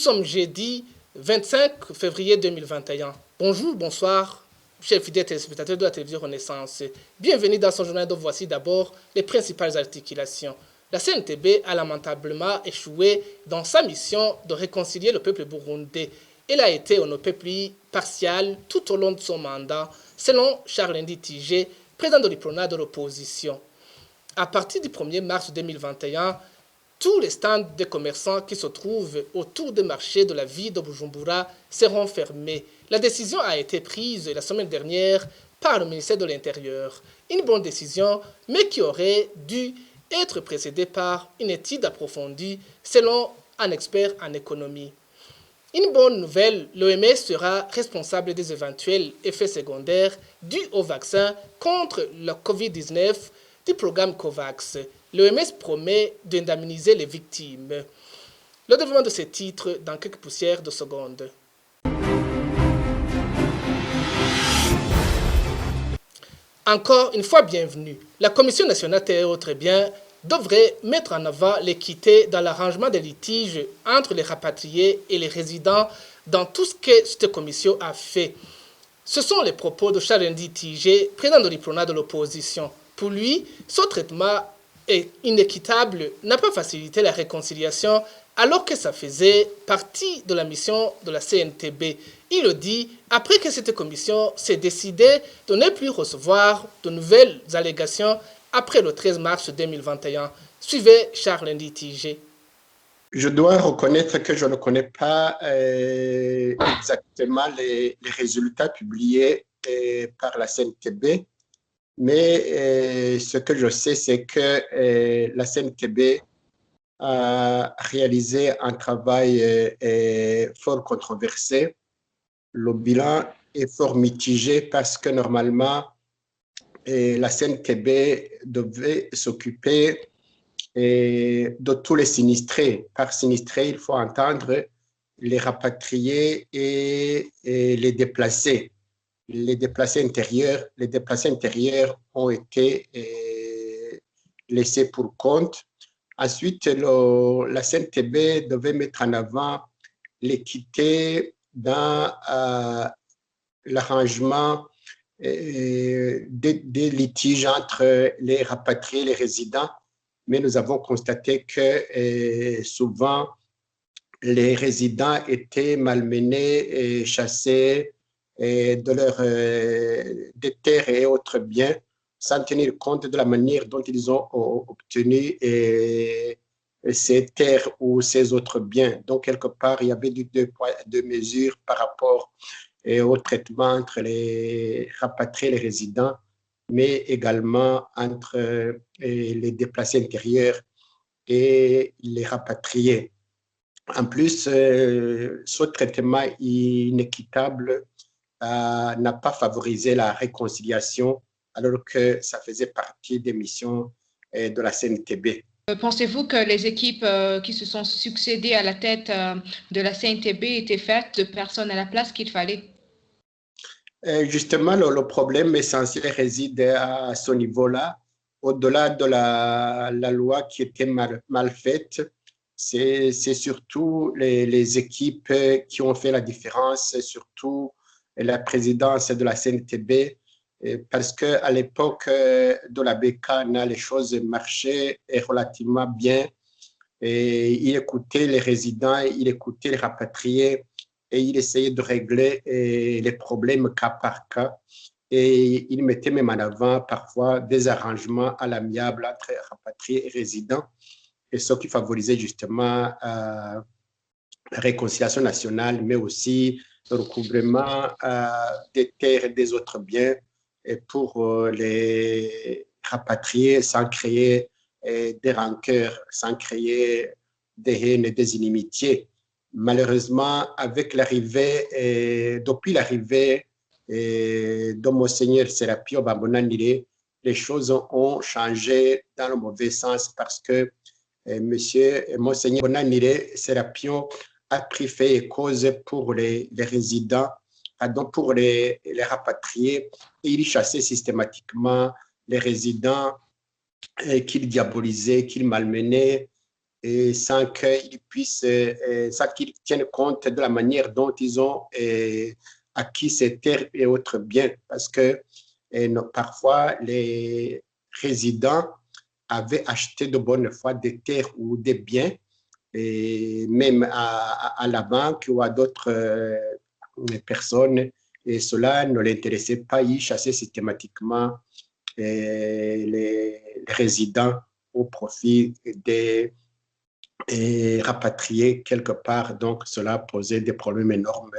sommes jeudi 25 février 2021. Bonjour, bonsoir, chers fidèles téléspectateurs de la télévision Renaissance. Bienvenue dans son journal dont voici d'abord les principales articulations. La CNTB a lamentablement échoué dans sa mission de réconcilier le peuple burundais. Elle a été en peuple partial tout au long de son mandat, selon Charles-Ndy Tigé, président de l'IPRONA de l'opposition. À partir du 1er mars 2021, tous les stands des commerçants qui se trouvent autour des marchés de la ville de Bujumbura seront fermés. La décision a été prise la semaine dernière par le ministère de l'Intérieur. Une bonne décision, mais qui aurait dû être précédée par une étude approfondie selon un expert en économie. Une bonne nouvelle, l'OMS sera responsable des éventuels effets secondaires dus au vaccin contre le Covid-19 du programme COVAX. L'OMS promet d'indemniser les victimes. Le développement de ces titres dans quelques poussières de secondes. Encore une fois, bienvenue. La Commission nationale Terres et autres biens devrait mettre en avant l'équité dans l'arrangement des litiges entre les rapatriés et les résidents dans tout ce que cette commission a fait. Ce sont les propos de Charles-Ndy Tigé, président de l'IPRONA de l'opposition. Pour lui, ce traitement est inéquitable, n'a pas facilité la réconciliation alors que ça faisait partie de la mission de la CNTB. Il le dit après que cette commission s'est décidée de ne plus recevoir de nouvelles allégations après le 13 mars 2021. Suivez Charles-Ndy Tigé. Je dois reconnaître que je ne connais pas exactement les résultats publiés par la CNTB, mais ce que je sais, c'est que la CNTB a réalisé un travail fort controversé. Le bilan est fort mitigé parce que normalement, la CNTB devait s'occuper de tous les sinistrés. Par sinistrés, il faut entendre les rapatriés et les déplacés. Les déplacés intérieurs ont été laissés pour compte. Ensuite, la CNTB devait mettre en avant l'équité dans l'arrangement des litiges entre les rapatriés et les résidents, mais nous avons constaté que souvent les résidents étaient malmenés et chassés des terres et autres biens sans tenir compte de la manière dont ils ont obtenu ces terres ou ces autres biens. Donc, quelque part, il y avait deux mesures par rapport au traitement entre les rapatriés et les résidents, mais également entre les déplacés intérieurs et les rapatriés. En plus, ce traitement inéquitable n'a pas favorisé la réconciliation, alors que ça faisait partie des missions de la CNTB. Pensez-vous que les équipes qui se sont succédées à la tête de la CNTB étaient faites de personnes à la place qu'il fallait? Justement, le problème essentiel réside à ce niveau-là. Au-delà de la loi qui était mal faite, c'est surtout les équipes qui ont fait la différence, surtout la présidence de la CNTB, parce qu'à l'époque de la BK, les choses marchaient relativement bien. Et il écoutait les résidents, il écoutait les rapatriés et il essayait de régler les problèmes cas par cas. Et il mettait même en avant parfois des arrangements à l'amiable entre rapatriés et résidents, et ce qui favorisait justement la réconciliation nationale, mais aussi le recouvrement des terres et des autres biens pour les rapatriés sans créer des rancœurs, sans créer des haines et des inimitiés. Malheureusement, depuis l'arrivée de Monseigneur Serapio Bambonanire, les choses ont changé dans le mauvais sens parce que Monseigneur Bambonanire Serapio a pris fait et cause pour les résidents, donc pour les rapatriés, et il chassait systématiquement les résidents qu'il diabolisait, qu'il malmenait, et sans qu'ils tiennent compte de la manière dont ils ont acquis ces terres et autres biens. Parce que parfois, les résidents avaient acheté de bonne foi des terres ou des biens, et même à la banque ou à d'autres personnes, et cela ne l'intéressait pas. Ils chassaient systématiquement les résidents au profit des rapatriés quelque part. Donc, cela posait des problèmes énormes.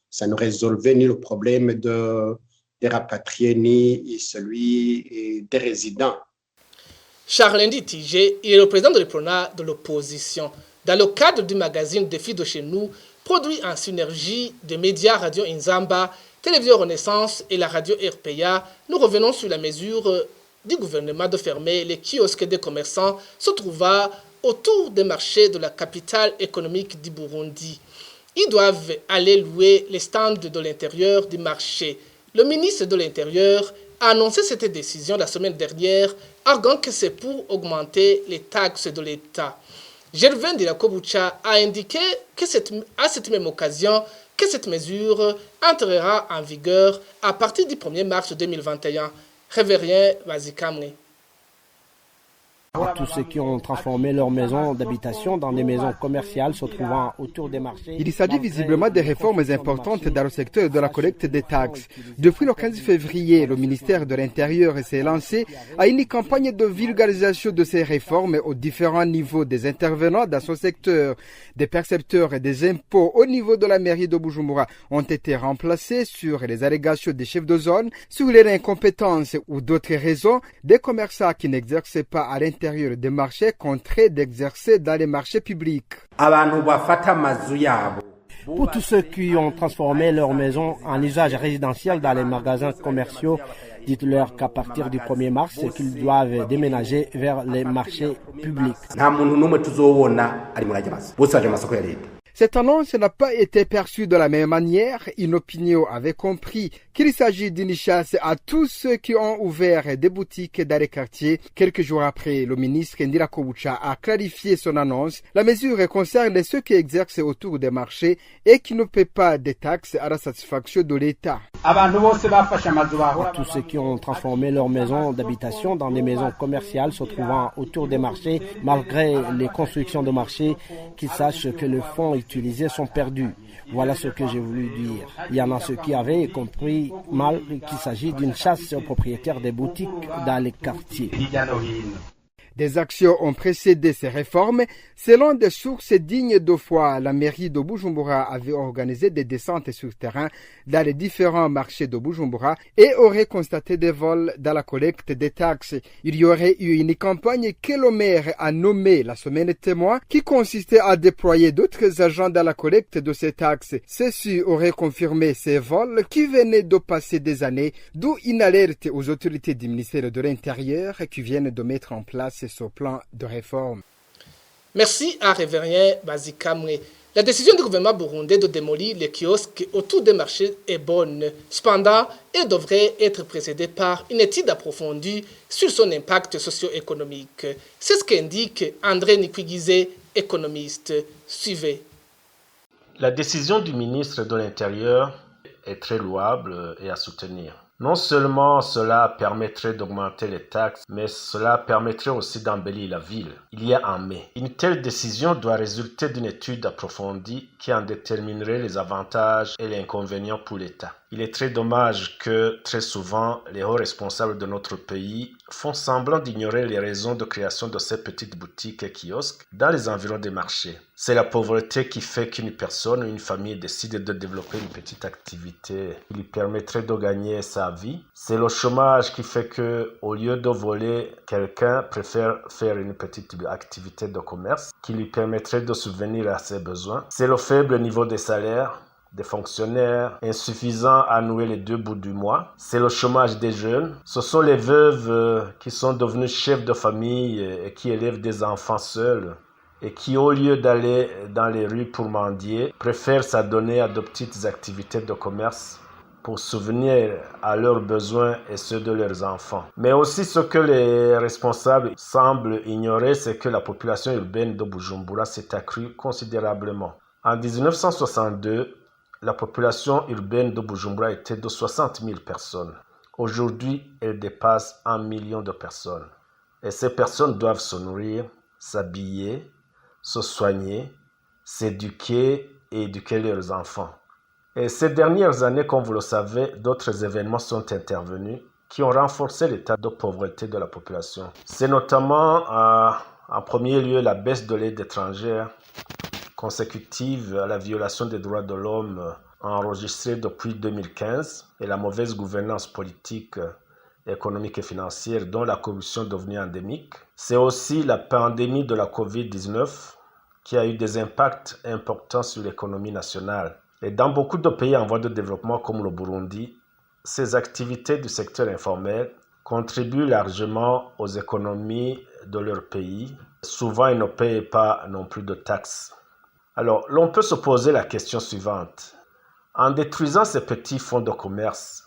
Ça ne résolvait ni le problème des rapatriés, ni celui des résidents. Charles Tigé est le président de l'EPRONA de l'opposition. Dans le cadre du magazine Défi de chez nous, produit en synergie des médias Radio Inzamba, Télévision Renaissance et la radio RPA, nous revenons sur la mesure du gouvernement de fermer les kiosques des commerçants se trouvant autour des marchés de la capitale économique du Burundi. Ils doivent aller louer les stands de l'intérieur du marché. Le ministre de l'Intérieur a annoncé cette décision la semaine dernière, arguant que c'est pour augmenter les taxes de l'État. Gervin Dirakobucha a indiqué à cette même occasion que cette mesure entrera en vigueur à partir du 1er mars 2021. Révérien Vazikamwe. À tous ceux qui ont transformé leurs maisons d'habitation dans des maisons commerciales se trouvant autour des marchés. Il s'agit visiblement de réformes importantes dans le secteur de la collecte des taxes. Depuis le 15 février, le ministère de l'Intérieur s'est lancé à une campagne de vulgarisation de ces réformes aux différents niveaux des intervenants dans ce secteur. Des percepteurs et des impôts au niveau de la mairie de Bujumbura ont été remplacés sur les allégations des chefs de zone, sur les incompétences ou d'autres raisons, des commerçants qui n'exercent pas à l'intérieur des marchés contraints d'exercer dans les marchés publics. Pour tous ceux qui ont transformé leur maison en usage résidentiel dans les magasins commerciaux, dites-leur qu'à partir du 1er mars, qu'ils doivent déménager vers les marchés publics. Cette annonce n'a pas été perçue de la même manière. Inopinio avait compris qu'il s'agit d'une chasse à tous ceux qui ont ouvert des boutiques dans les quartiers. Quelques jours après, le ministre Ndirakobucha a clarifié son annonce. La mesure concerne ceux qui exercent autour des marchés et qui ne paient pas des taxes à la satisfaction de l'État. Tous ceux qui ont transformé leurs maisons d'habitation dans des maisons commerciales se trouvant autour des marchés, malgré les constructions de marchés, qu'ils sachent que le fonds utilisés sont perdus. Voilà ce que j'ai voulu dire. Il y en a ceux qui avaient compris mal qu'il s'agit d'une chasse aux propriétaires des boutiques dans les quartiers. Des actions ont précédé ces réformes. Selon des sources dignes de foi, la mairie de Bujumbura avait organisé des descentes sur terrain dans les différents marchés de Bujumbura et aurait constaté des vols dans la collecte des taxes. Il y aurait eu une campagne que le maire a nommée la semaine témoin qui consistait à déployer d'autres agents dans la collecte de ces taxes. Ceux-ci auraient confirmé ces vols qui venaient de passer des années, d'où une alerte aux autorités du ministère de l'Intérieur qui viennent de mettre en place ce plan de réforme. Merci à Révérien Bazikamwe. La décision du gouvernement burundais de démolir les kiosques autour des marchés est bonne. Cependant, elle devrait être précédée par une étude approfondie sur son impact socio-économique. C'est ce qu'indique André Nikwigizé, économiste. Suivez. La décision du ministre de l'Intérieur est très louable et à soutenir. Non seulement cela permettrait d'augmenter les taxes, mais cela permettrait aussi d'embellir la ville. Il y a un mais. Une telle décision doit résulter d'une étude approfondie qui en déterminerait les avantages et les inconvénients pour l'État. Il est très dommage que, très souvent, les hauts responsables de notre pays font semblant d'ignorer les raisons de création de ces petites boutiques et kiosques dans les environs des marchés. C'est la pauvreté qui fait qu'une personne ou une famille décide de développer une petite activité qui lui permettrait de gagner sa vie. C'est le chômage qui fait que, au lieu de voler, quelqu'un préfère faire une petite activité de commerce qui lui permettrait de subvenir à ses besoins. C'est le faible niveau des salaires des fonctionnaires insuffisants à nouer les deux bouts du mois. C'est le chômage des jeunes. Ce sont les veuves qui sont devenues chefs de famille et qui élèvent des enfants seuls et qui, au lieu d'aller dans les rues pour mendier, préfèrent s'adonner à de petites activités de commerce pour subvenir à leurs besoins et ceux de leurs enfants. Mais aussi ce que les responsables semblent ignorer, c'est que la population urbaine de Bujumbura s'est accrue considérablement. En 1962, la population urbaine de Bujumbura était de 60 000 personnes. Aujourd'hui, elle dépasse 1 million de personnes. Et ces personnes doivent se nourrir, s'habiller, se soigner, s'éduquer et éduquer leurs enfants. Et ces dernières années, comme vous le savez, d'autres événements sont intervenus qui ont renforcé l'état de pauvreté de la population. C'est notamment, en premier lieu, la baisse de l'aide étrangère consécutive à la violation des droits de l'homme enregistrée depuis 2015 et la mauvaise gouvernance politique, économique et financière dont la corruption est devenue endémique. C'est aussi la pandémie de la COVID-19 qui a eu des impacts importants sur l'économie nationale. Et dans beaucoup de pays en voie de développement comme le Burundi, ces activités du secteur informel contribuent largement aux économies de leur pays. Souvent, ils ne payent pas non plus de taxes. Alors, l'on peut se poser la question suivante. En détruisant ces petits fonds de commerce,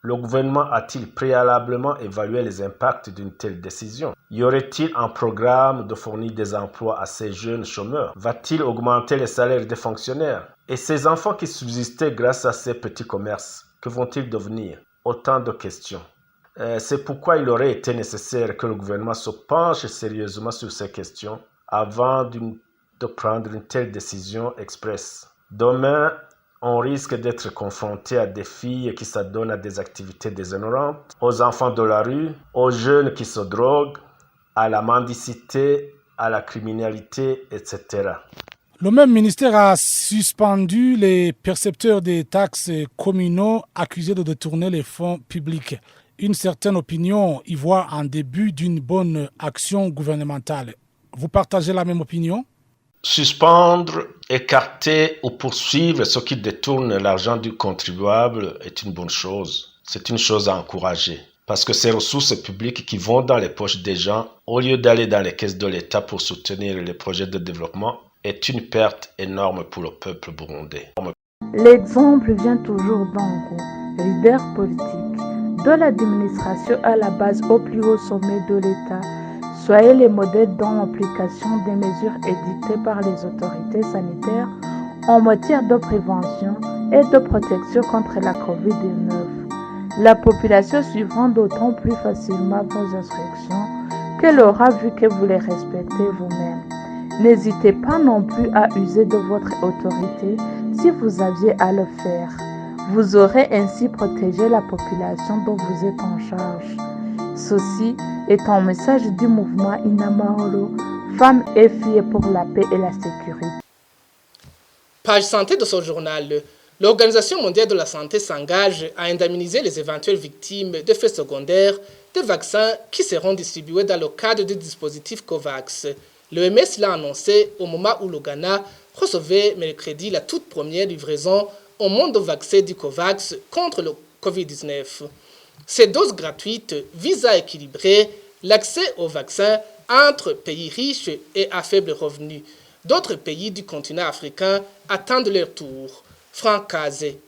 le gouvernement a-t-il préalablement évalué les impacts d'une telle décision? Y aurait-il un programme de fournir des emplois à ces jeunes chômeurs? Va-t-il augmenter les salaires des fonctionnaires? Et ces enfants qui subsistaient grâce à ces petits commerces, que vont-ils devenir? Autant de questions. C'est pourquoi il aurait été nécessaire que le gouvernement se penche sérieusement sur ces questions avant de prendre une telle décision express. Demain, on risque d'être confronté à des filles qui s'adonnent à des activités déshonorantes, aux enfants de la rue, aux jeunes qui se droguent, à la mendicité, à la criminalité, etc. Le même ministère a suspendu les percepteurs des taxes communaux accusés de détourner les fonds publics. Une certaine opinion y voit un début d'une bonne action gouvernementale. Vous partagez la même opinion? Suspendre, écarter ou poursuivre ceux qui détournent l'argent du contribuable est une bonne chose. C'est une chose à encourager. Parce que ces ressources publiques qui vont dans les poches des gens, au lieu d'aller dans les caisses de l'État pour soutenir les projets de développement, est une perte énorme pour le peuple burundais. L'exemple vient toujours d'Ango, leader politique, de l'administration à la base au plus haut sommet de l'État. Soyez les modèles dans l'application des mesures édictées par les autorités sanitaires en matière de prévention et de protection contre la COVID-19. La population suivra d'autant plus facilement vos instructions qu'elle aura vu que vous les respectez vous-même. N'hésitez pas non plus à user de votre autorité si vous aviez à le faire. Vous aurez ainsi protégé la population dont vous êtes en charge. Ceci est un message du mouvement Inamahoro, femmes et filles pour la paix et la sécurité. Page santé de ce journal. L'Organisation mondiale de la santé s'engage à indemniser les éventuelles victimes d'effets secondaires des vaccins qui seront distribués dans le cadre du dispositif COVAX. L'OMS l'a annoncé au moment où le Ghana recevait mercredi la toute première livraison au monde de vaccins du COVAX contre le COVID-19. Ces doses gratuites visent à équilibrer l'accès aux vaccins entre pays riches et à faible revenu. D'autres pays du continent africain attendent leur tour. Franck Kazé.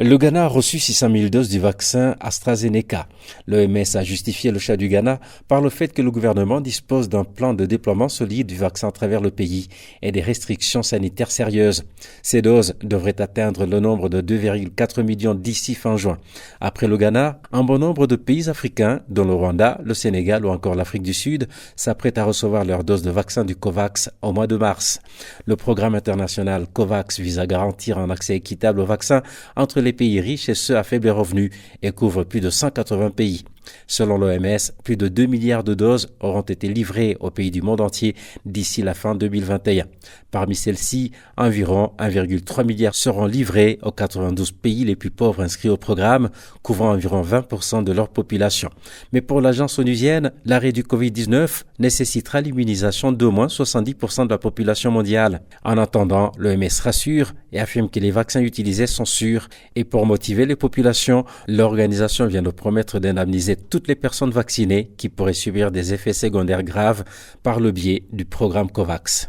Le Ghana a reçu 600 000 doses du vaccin AstraZeneca. L'OMS a justifié le choix du Ghana par le fait que le gouvernement dispose d'un plan de déploiement solide du vaccin à travers le pays et des restrictions sanitaires sérieuses. Ces doses devraient atteindre le nombre de 2,4 millions d'ici fin juin. Après le Ghana, un bon nombre de pays africains, dont le Rwanda, le Sénégal ou encore l'Afrique du Sud, s'apprêtent à recevoir leur dose de vaccin du COVAX au mois de mars. Le programme international COVAX vise à garantir un accès équitable au vaccin entre les pays riches et ceux à faible revenu et couvre plus de 180 pays. Selon l'OMS, plus de 2 milliards de doses auront été livrées aux pays du monde entier d'ici la fin 2021. Parmi celles-ci, environ 1,3 milliard seront livrées aux 92 pays les plus pauvres inscrits au programme, couvrant environ 20% de leur population. Mais pour l'agence onusienne, l'arrêt du Covid-19 nécessitera l'immunisation d'au moins 70% de la population mondiale. En attendant, l'OMS rassure et affirme que les vaccins utilisés sont sûrs et pour motiver les populations, l'organisation vient de promettre d'indemniser toutes les personnes vaccinées qui pourraient subir des effets secondaires graves par le biais du programme COVAX.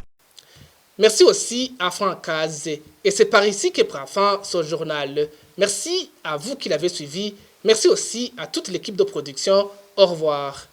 Merci aussi à Franck Kazé. Et c'est par ici que prend fin ce journal. Merci à vous qui l'avez suivi. Merci aussi à toute l'équipe de production. Au revoir.